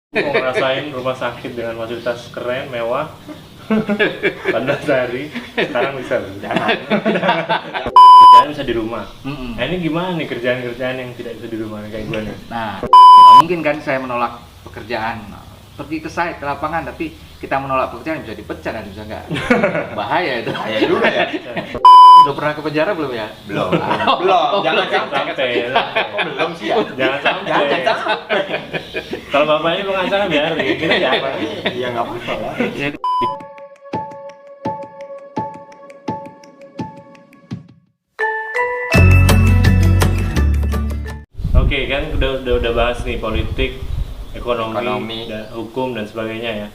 Mau ngerasain rumah sakit dengan fasilitas keren, mewah, pada sehari, sekarang bisa loh. Kerjaan bisa di rumah. Nah ini gimana nih kerjaan-kerjaan yang tidak bisa di rumah kayak gue nih? Nah, mungkin kan saya menolak pekerjaan, pergi ke site, ke lapangan, tapi kita menolak pekerjaan bisa dipecat dan bisa nggak? Bahaya itu. Bahaya juga ya. Udah pernah ke penjara belum ya? Belum. Belum. Jangan Sampai, belum sih ya. jangan sampai. Jangan sampai. Kalau bapaknya pengacara biarin, kita jangan. Iya nggak apa-apa lah. Ya, Oke kan udah bahas nih politik, ekonomi, Ekonomi. dan hukum dan sebagainya ya.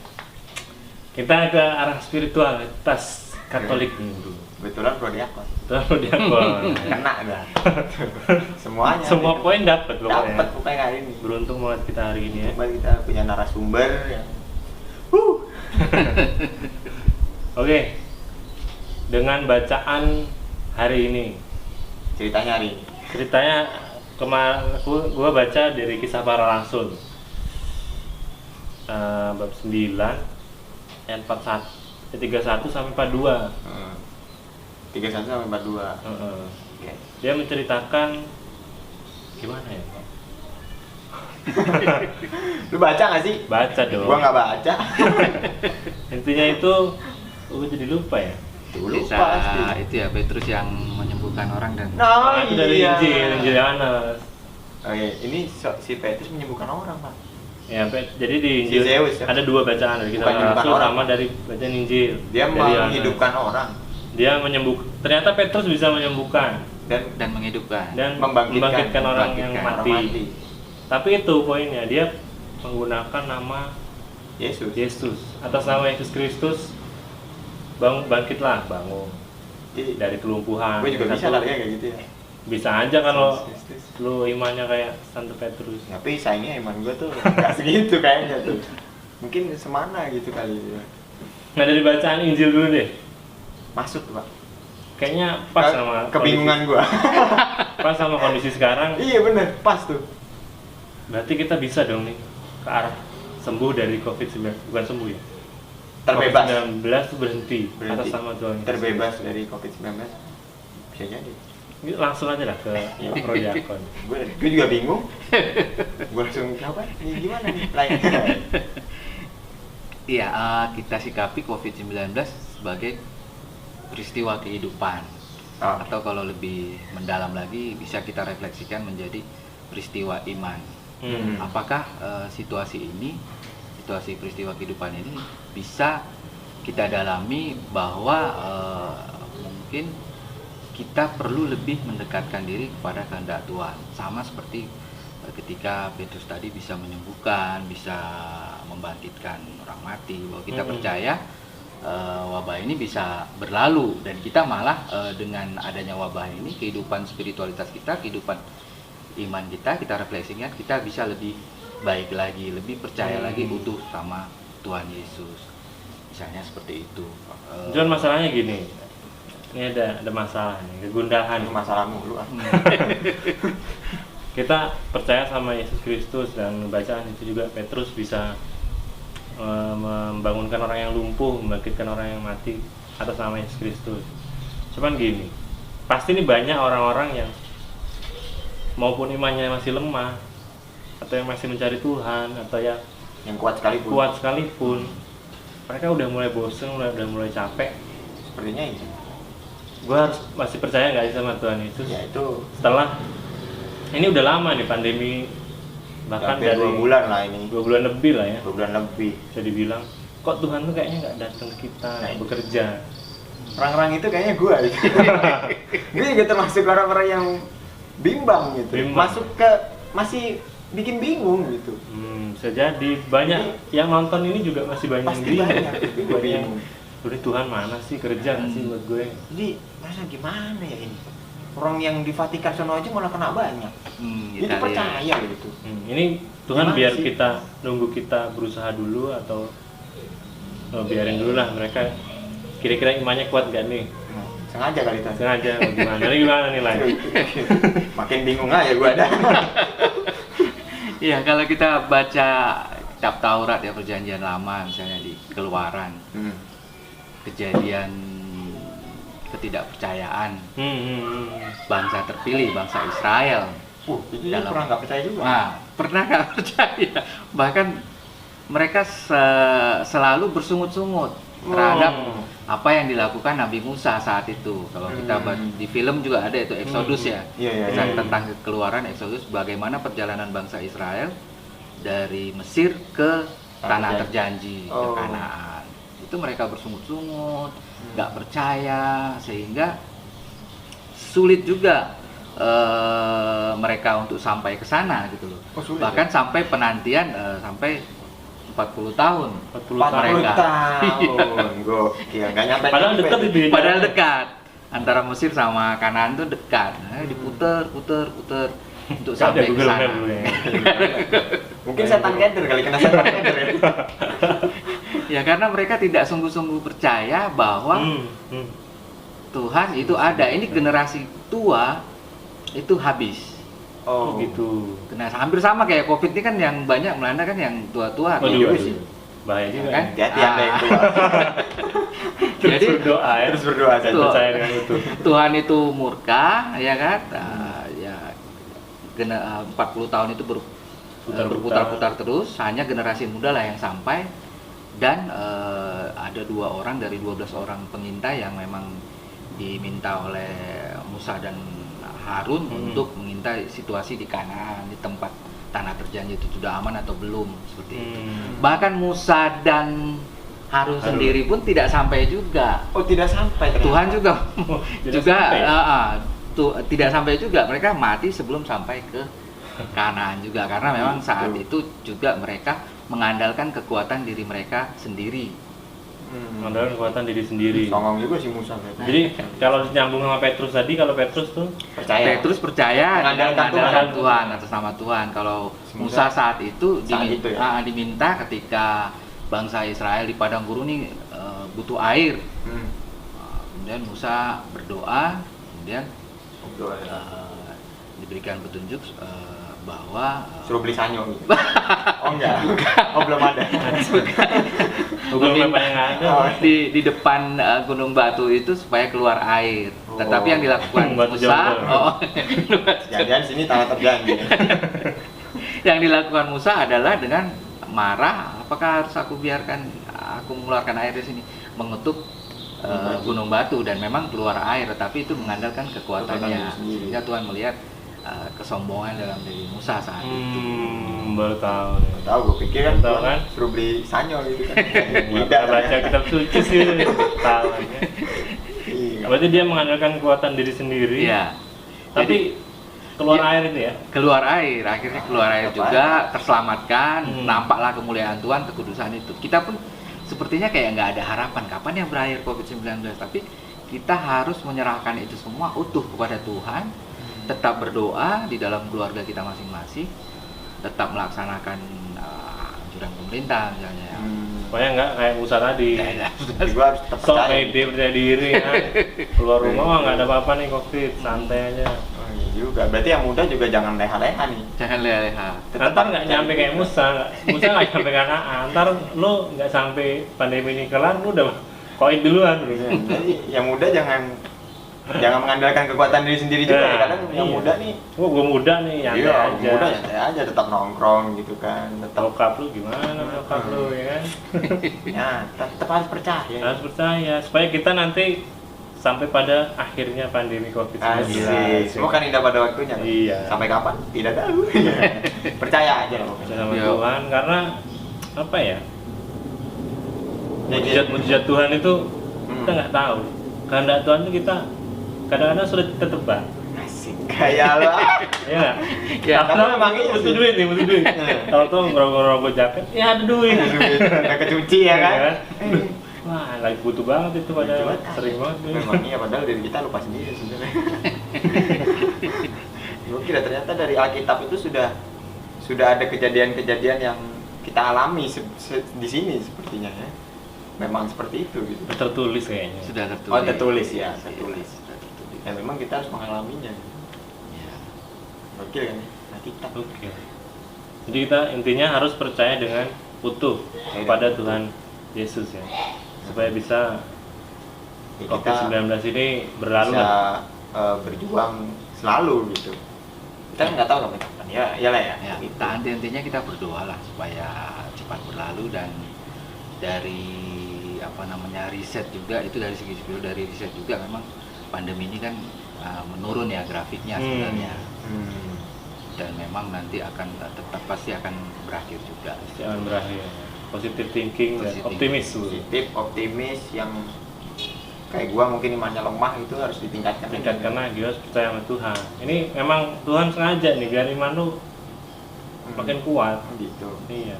Kita ke arah spiritualitas Katolik nih dulu. Kebetulan prodi apa? Betul diakon. Kena dah. Semuanya. Semua poin dapat dapat pokoknya. pokoknya hari ini. Beruntung banget kita hari ini ya. Coba kita punya narasumber yang Oke. Dengan bacaan hari ini. ceritanya hari ini. Ceritanya gua baca dari Kisah Para Rasul. Bab 9 ayat 31 sampai 42. 31 sampai 42. Oke. Dia menceritakan gimana ya, Pak? Lu baca nggak sih? Baca dong. Gua nggak baca. Intinya itu gua jadi lupa ya. bisa Pasti. itu ya Petrus yang menyembuhkan orang dan Nah, Itu dari iya. Injil Yohanes. Oke, ini si Petrus menyembuhkan orang, Pak. Ya, jadi di Injil Si Zeus, ya? ada dua bacaan dari Kisah Bukan Para menyembuhkan Rasul orang. sama dari bacaan Injil. Dia dari Yohanes. menghidupkan orang Dia ternyata Petrus bisa menyembuhkan dan menghidupkan. dan Membangkitkan orang yang orang mati. Tapi itu poinnya, dia menggunakan nama Yesus. Yesus, atas nama Yesus Kristus. Bangkitlah, bangun Jadi, dari kelumpuhan. gue juga Yang bisa satu- lari kayak gitu ya. Bisa aja kalau Kristus. lu imannya kayak Santo Petrus. Tapi sayangnya iman gue tuh nggak segitu kayaknya tuh. Mungkin semana gitu kali ya. Nah dari bacaan Injil dulu deh, Masuk tuh, Pak. kayaknya pas sama Kebingungan gue. pas sama kondisi sekarang. Iya bener, pas tuh. Berarti kita bisa dong nih ke arah sembuh dari COVID-19, bukan sembuh ya? Terbebas. COVID-19 tuh berhenti atas nama Tuhan Yesus. Terbebas dari COVID-19. Bisa jadi. Ini langsung aja lah ke Prodiakon. Gue juga bingung. Gue langsung apa? Ini gimana nih? Lain. Iya, kita sikapi COVID-19 sebagai peristiwa kehidupan. Ah. Atau kalau lebih mendalam lagi bisa kita refleksikan menjadi peristiwa iman. Apakah situasi peristiwa kehidupan ini bisa kita dalami bahwa mungkin kita perlu lebih mendekatkan diri kepada kehendak Tuhan, sama seperti ketika Petrus tadi bisa menyembuhkan, bisa membangkitkan orang mati, bahwa kita percaya wabah ini bisa berlalu dan kita malah dengan adanya wabah ini kehidupan spiritualitas kita, kehidupan iman kita refleksikan, kita bisa lebih baik lagi, lebih percaya lagi utuh sama Tuhan Yesus. Misalnya seperti itu. Cuman masalahnya gini, ini ada masalah nih, kegundahan. Itu masalahmu lu. Kita percaya sama Yesus Kristus dan bacaan itu juga Petrus bisa membangunkan orang yang lumpuh, membangkitkan orang yang mati atas nama Yesus Kristus. Cuman gini, pasti ini banyak orang-orang yang maupun imannya masih lemah atau yang masih mencari Tuhan atau yang kuat sekalipun. kuat sekalipun, mereka udah mulai bosen, udah mulai capek. Sepertinya ini. Gue harus masih percaya nggak sih sama Tuhan Yesus? Ya itu Setelah ini udah lama nih pandemi, bahkan hampir dari 2 bulan lah ini. 2 bulan lebih lah ya. 2 bulan lebih. Bisa dibilang, kok Tuhan tuh kayaknya nggak datang ke kita Nah, bekerja. Orang-orang itu kayaknya gue gitu. Gue juga termasuk orang-orang yang bimbang gitu. Bimbang. Masih bikin bingung gitu. Bisa jadi banyak yang nonton ini juga masih banyak yang Pasti bingung. banyak. Gue Banyak yang, bingung. "Udah Tuhan mana sih, kerja nggak sih buat gue?" Jadi masa gimana ya ini? Orang yang di Vatikan sono aja malah kena banyak. Itu Italia. percaya gitu. Ini Tuhan Gimana biar sih? kita nunggu kita berusaha dulu atau biarin dulu lah mereka kira-kira imannya kuat gak nih? Nah, sengaja kali itu. Sengaja atau gimana? Ini gimana nih Lai? Makin bingung aja gue ada. Iya, kalau kita baca kitab Taurat ya, perjanjian lama misalnya di Keluaran, kejadian ketidakpercayaan bangsa terpilih, bangsa Israel. Itu pernah nggak percaya juga. Nah, pernah nggak percaya. Bahkan mereka selalu bersungut-sungut terhadap apa yang dilakukan Nabi Musa saat itu. Kalau kita di film juga ada itu Exodus ya, tentang keluaran Exodus, bagaimana perjalanan bangsa Israel dari Mesir ke tanah terjanji, ke Kanaan. Itu mereka bersungut-sungut, nggak percaya, sehingga sulit juga mereka untuk sampai ke sana gitu loh. Bahkan sampai penantian sampai 40 tahun. 40 tahun. Gokil, nggak nyampe. Padahal dekat itu. Padahal dekat. Antara Mesir sama Kanaan tuh dekat. Diputer untuk sampai ke sana. Mungkin setan keder kali, kena setan keder ya. Ya karena mereka tidak sungguh-sungguh percaya bahwa Tuhan itu ada. Ini generasi tua itu habis. Oh gitu. Nah, hampir sama kayak COVID ini kan, yang banyak melanda kan yang tua-tua. Iya sih. Bahaya juga kan? Hati-hati Anda yang tua. Jadi terus berdoa saya percaya dengan itu. Tuhan itu murka, ya kan? Ya 40 tahun itu berputar-putar terus, hanya generasi muda lah yang sampai. Dan ada 2 orang dari 12 orang pengintai yang memang diminta oleh Musa dan Harun untuk mengintai situasi di Kanaan, di tempat tanah terjanji itu sudah aman atau belum, seperti itu. Bahkan Musa dan Harun sendiri pun tidak sampai juga. Oh, tidak sampai ternyata. Tuhan juga sampai. Tidak sampai juga, mereka mati sebelum sampai ke Kanaan juga, karena memang saat itu juga mereka mengandalkan kekuatan diri mereka sendiri. Mengandalkan kekuatan diri sendiri. Songong juga si Musa. Jadi kalau nyambung sama Petrus tadi, kalau Petrus tuh Petrus percaya mengandalkan Tuhan atas nama Tuhan. Kalau Musa saat itu diminta ketika bangsa Israel di padang gurun ini butuh air. Kemudian Musa berdoa, kemudian diberikan petunjuk bahwa suruh beli sanyo gitu. Oh enggak. Oh belum ada. belum ada. Di depan gunung batu itu supaya keluar air. Tetapi yang dilakukan Musa, jangan sini tanah terjanji. Yang dilakukan Musa adalah dengan marah, apakah harus aku biarkan aku mengeluarkan air di sini, mengetuk gunung batu, dan memang keluar air, tetapi itu mengandalkan kekuatannya. Sehingga Tuhan melihat kesombongan dalam diri Musa saat itu. Baru tahu. Tahu, gue pikir kan, tahu kan, suruh beli sanyo gitu kan. Tidak baca kitab suci sih, tahu aja. Berarti dia mengandalkan kekuatan diri sendiri. Iya. Tapi keluar air itu ya? Keluar air, akhirnya keluar air juga, terselamatkan, nampaklah kemuliaan Tuhan, kekudusan itu. Kita pun sepertinya kayak nggak ada harapan kapan yang berakhir COVID-19, tapi kita harus menyerahkan itu semua utuh kepada Tuhan, tetap berdoa di dalam keluarga kita masing-masing, tetap melaksanakan anjuran pemerintah misalnya. Supaya nggak kayak Musa tadi. Gua harus tetap percaya. Percaya diri kan. Keluar rumah nggak ada apa-apa nih COVID, santai aja. Oh iya juga. Berarti yang muda juga jangan leha-leha nih. Jangan leha-leha. Ntar nggak nyampe kayak Musa nggak nyampe Kanaan. Ntar lo nggak sampai pandemi ini kelar, lo udah koin duluan. Jadi yang muda jangan mengandalkan kekuatan diri sendiri juga ya. Kadang yang muda nih, gue muda nih, nyantai aja. Muda nyantai aja, tetap nongkrong gitu kan. Tetap bokap lu gimana bokap lu ya kan? Ya, tetap harus percaya. Harus percaya supaya kita nanti sampai pada akhirnya pandemi COVID-19. Asik. Semua kan indah pada waktunya. Iya. Sampai kapan? Tidak tahu. Percaya aja loh. Percaya sama Tuhan, karena apa ya? Mujizat Tuhan itu kita nggak tahu. Kehendak Tuhan itu kita kadang-kadang sudah kita tebak. Asik, kayak lo. Iya. Ya, karena memang iya butuh duit nih, butuh duit. Kalau tuh ngerokok jaket, ya ada duit. Udah kecuci ya kan? Wah, lagi butuh banget itu, pada sering banget. Memang iya, padahal diri kita lupa sendiri sebenarnya. Gokil, ternyata dari Alkitab itu sudah ada kejadian-kejadian yang kita alami di sini sepertinya ya. Memang seperti itu gitu. Tertulis kayaknya. Sudah tertulis. Oh, tertulis ya, tertulis. Ya memang kita harus mengalaminya. Ya. Gokil kan? Nah, kita. Oke. Jadi kita intinya harus percaya dengan utuh kepada Tuhan Yesus ya, supaya bisa Ya, COVID-19 ini berlalu bisa lah. berjuang selalu gitu. Kita kan nggak tahu sampai kapan. Ya, iyalah ya. Ya, gitu. nah, intinya kita berdoa lah supaya cepat berlalu. Dan dari riset juga, itu dari segi spiritual, dari riset juga memang pandemi ini kan menurun ya grafiknya sebenarnya. Dan memang nanti akan tetap pasti akan berakhir juga. Jangan berakhir. Positive thinking dan optimis. Positif, optimis, yang kayak gua mungkin imannya lemah itu harus ditingkatkan. Karena dia harus percaya sama Tuhan. Ini memang Tuhan sengaja nih biar iman lu makin kuat. Gitu. Iya.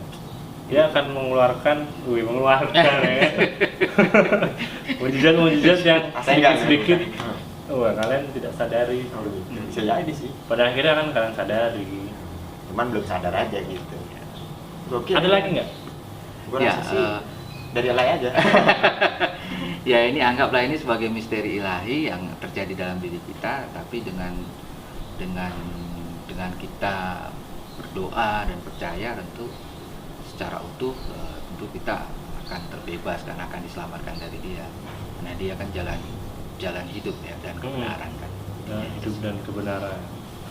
Dia akan mengeluarkan ya. mujizat yang sedikit. Wah, kalian tidak sadari. Bisa jadi sih. Pada akhirnya kan kalian sadari. Cuman belum sadar aja gitu. Gokil. Ada lagi nggak? Gua Ya, rasa sih dari alay aja. Ya, ini anggaplah ini sebagai misteri ilahi yang terjadi dalam diri kita, tapi dengan kita berdoa dan percaya, tentu secara utuh tentu kita akan terbebas dan akan diselamatkan dari dia. Karena dia kan jalan hidup ya, dan kebenaran kan. Hidup dan kebenaran.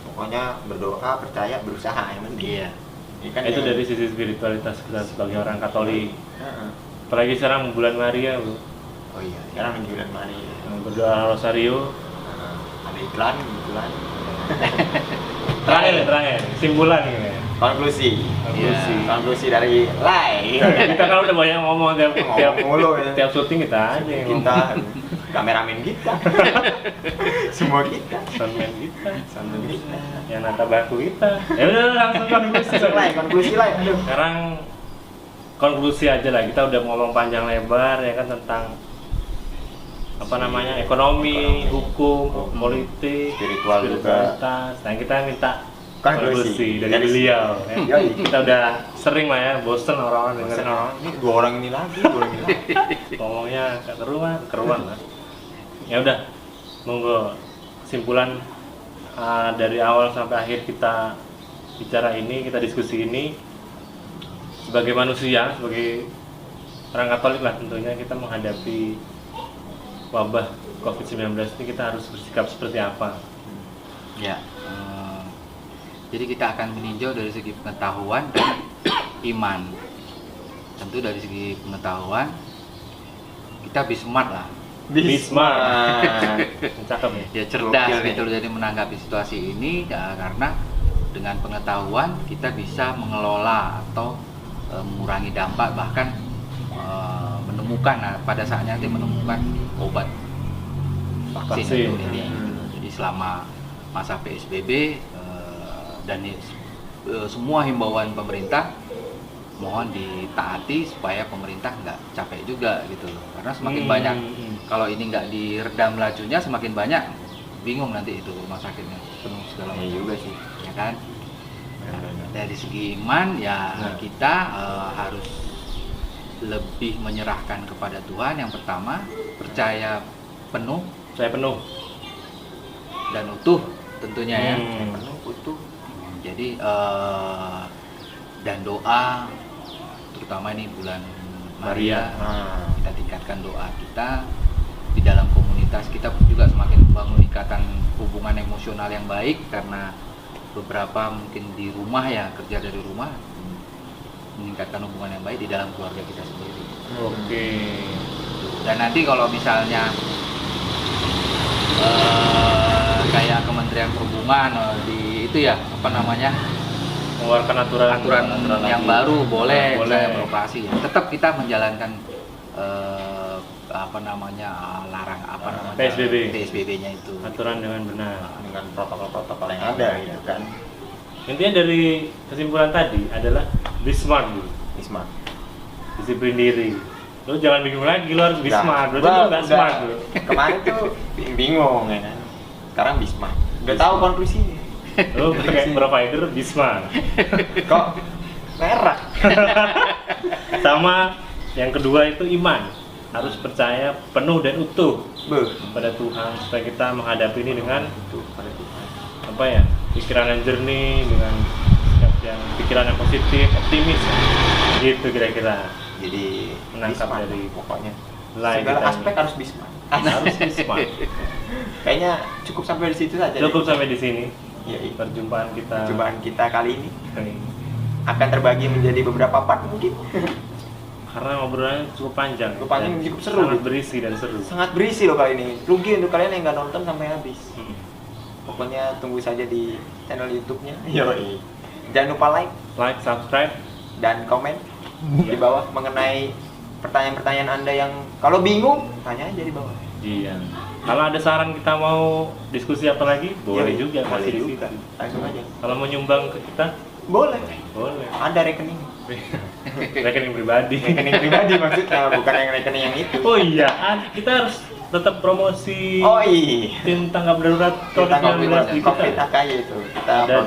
Pokoknya berdoa, percaya, berusaha yang penting. Iya. Ya kan Itu yang- dari sisi spiritualitas kita sebagai orang Katolik. Heeh. Apalagi sekarang bulan Maria, Bu. Oh iya, sekarang lagi bulan Mari. Berdoa rosario. Ada iklan kebetulan. Terakhir, simpulan ini. Konklusi. Konklusi. Konklusi dari Lai. Kita kan udah banyak ngomong tiap Ngomong mulu ya. tiap syuting kita aja yang Kita kameramen kita. Semua kita. soundman kita, Sambil kita. yang nata bangku kita. Ya udah langsung konklusi. Konklusi Lai. Aduh. Sekarang konklusi aja lah, kita udah ngomong panjang lebar ya kan tentang ekonomi, hukum, politik, Spiritual juga. spiritualitas. Nah, kita minta Konklusi. konklusi dari beliau ya. Yoi. Kita udah sering lah ya, bosen orang-orang dengerin orang Ini dua orang ini lagi. ngomongnya gak keruan lah. Ya udah, monggo kesimpulan dari awal sampai akhir kita bicara ini, kita diskusi ini, sebagai manusia, sebagai orang Katolik lah tentunya, kita menghadapi wabah COVID-19 ini kita harus bersikap seperti apa? Ya, jadi kita akan meninjau dari segi pengetahuan dan iman. Tentu dari segi pengetahuan kita be smart lah, Bisma, cakep nih. ya cerdas Gokil nih. gitu loh, jadi menanggapi situasi ini ya, karena dengan pengetahuan kita bisa mengelola atau mengurangi dampak, bahkan menemukan pada saatnya nanti menemukan obat vaksin untuk ini. Jadi selama masa PSBB dan semua himbauan pemerintah mohon ditaati supaya pemerintah nggak capek juga gitu loh, karena semakin banyak kalau ini nggak diredam lajunya, semakin banyak bingung nanti itu rumah sakitnya penuh segala Iya macam, juga sih. ya kan. Nah, dari segi iman ya kita harus lebih menyerahkan kepada Tuhan. Yang pertama, percaya penuh Saya penuh. dan utuh tentunya ya. Penuh utuh. Jadi dan doa, terutama ini bulan Maria, kita tingkatkan doa kita di dalam komunitas. Kita juga semakin membangun ikatan hubungan emosional yang baik, karena beberapa mungkin di rumah ya, kerja dari rumah, meningkatkan hubungan yang baik di dalam keluarga kita sendiri. Oke. Dan nanti kalau misalnya kayak Kementerian Perhubungan di itu ya Mengeluarkan aturan yang lagi. baru boleh Boleh. saya beroperasi, tetap kita menjalankan PSBB-nya itu. Aturan dengan benar. Dengan protokol-protokol yang ada gitu kan. Intinya dari kesimpulan tadi adalah be smart dulu, Isma. disiplin diri. Lu jangan bingung lagi, lu harus be Udah. smart. Berarti Gua lu nggak udah. smart dulu. Kemarin tuh bingung ya kan. Sekarang Bisma. Udah tahu konklusinya. Lu pakai provider be smart. Kok merah? Sama yang kedua itu iman. Harus percaya penuh dan utuh Beuh. pada Tuhan supaya kita menghadapi ini dengan Tuh, pada Tuhan. apa ya, pikiran yang jernih, dengan sikap yang pikiran yang positif, optimis. Gitu kira-kira. Jadi Menangkap Bisma dari pokoknya. Nilai Segala kita aspek ini. harus Bisma. Harus smart. Kayaknya cukup sampai di situ saja. Cukup deh. sampai di sini Ya, iya. perjumpaan kita. Percobaan kita kali ini akan terbagi menjadi beberapa part mungkin. Karena obrolannya cukup panjang. Cukup panjang, dan cukup seru. Sangat berisi dan seru. Sangat berisi loh kali ini. Rugi untuk kalian yang nggak nonton sampai habis. Hmm. Pokoknya tunggu saja di channel YouTube-nya. Yoi. Jangan lupa Like, subscribe. dan komen di bawah mengenai pertanyaan-pertanyaan Anda yang kalau bingung tanya aja di bawah. Iya. Kalau ada saran kita mau diskusi apa lagi, boleh Yoi, juga boleh masih di juga. situ. Langsung aja. Kalau mau nyumbang ke kita, Boleh. boleh. Ada rekening. Rekening pribadi. Rekening pribadi maksudnya, bukan yang rekening yang itu. Oh iya, kita harus tetap promosi Oh iya. tim tanggap darurat Tentang COVID-19 di COVID kita. AKY itu. Kita Ada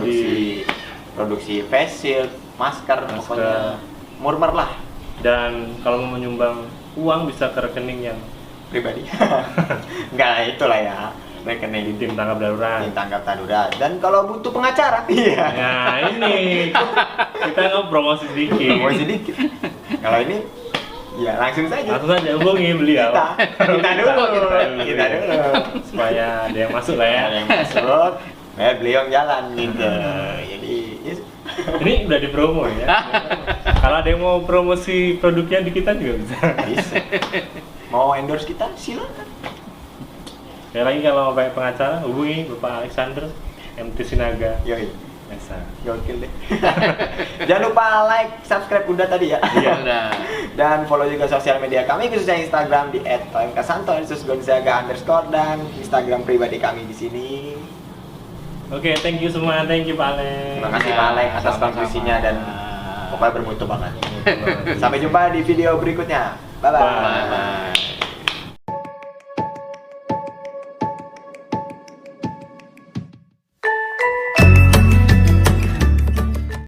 produksi face shield, masker, Masker. pokoknya murmer lah Dan kalau mau menyumbang uang bisa ke rekening yang pribadi. Enggak, itulah ya. di Rekening tim tanggap darurat. tim tanggap darurat. Dan kalau butuh pengacara, iya. Nah ini kita nggak promosi sedikit. Mau sedikit. Kalau ini ya langsung saja. Langsung saja hubungi beliau. Kita dulu. Kita dulu. Supaya ada yang masuk lah ya. Ada yang masuk, beliau yang jalan gitu. Jadi yes. Ini udah di promo ya. Kalau ada yang mau promosi produknya di kita juga bisa. Bisa. Mau endorse kita silakan. Sekali lagi kalau pakai pengacara hubungi Bapak Alexander MT Sinaga. Yoi. Biasa. Gokil deh. Jangan lupa like, subscribe udah tadi ya. Iya. Udah. Dan follow juga sosial media kami khususnya Instagram di @tomkasanto _gonzaga_ dan Instagram pribadi kami di sini. Oke, thank you semua. Thank you Pak Alex. Terima kasih Pak Alex atas Sama-sama. kontribusinya dan pokoknya bermutu banget. Sampai jumpa di video berikutnya. Bye bye. Bye.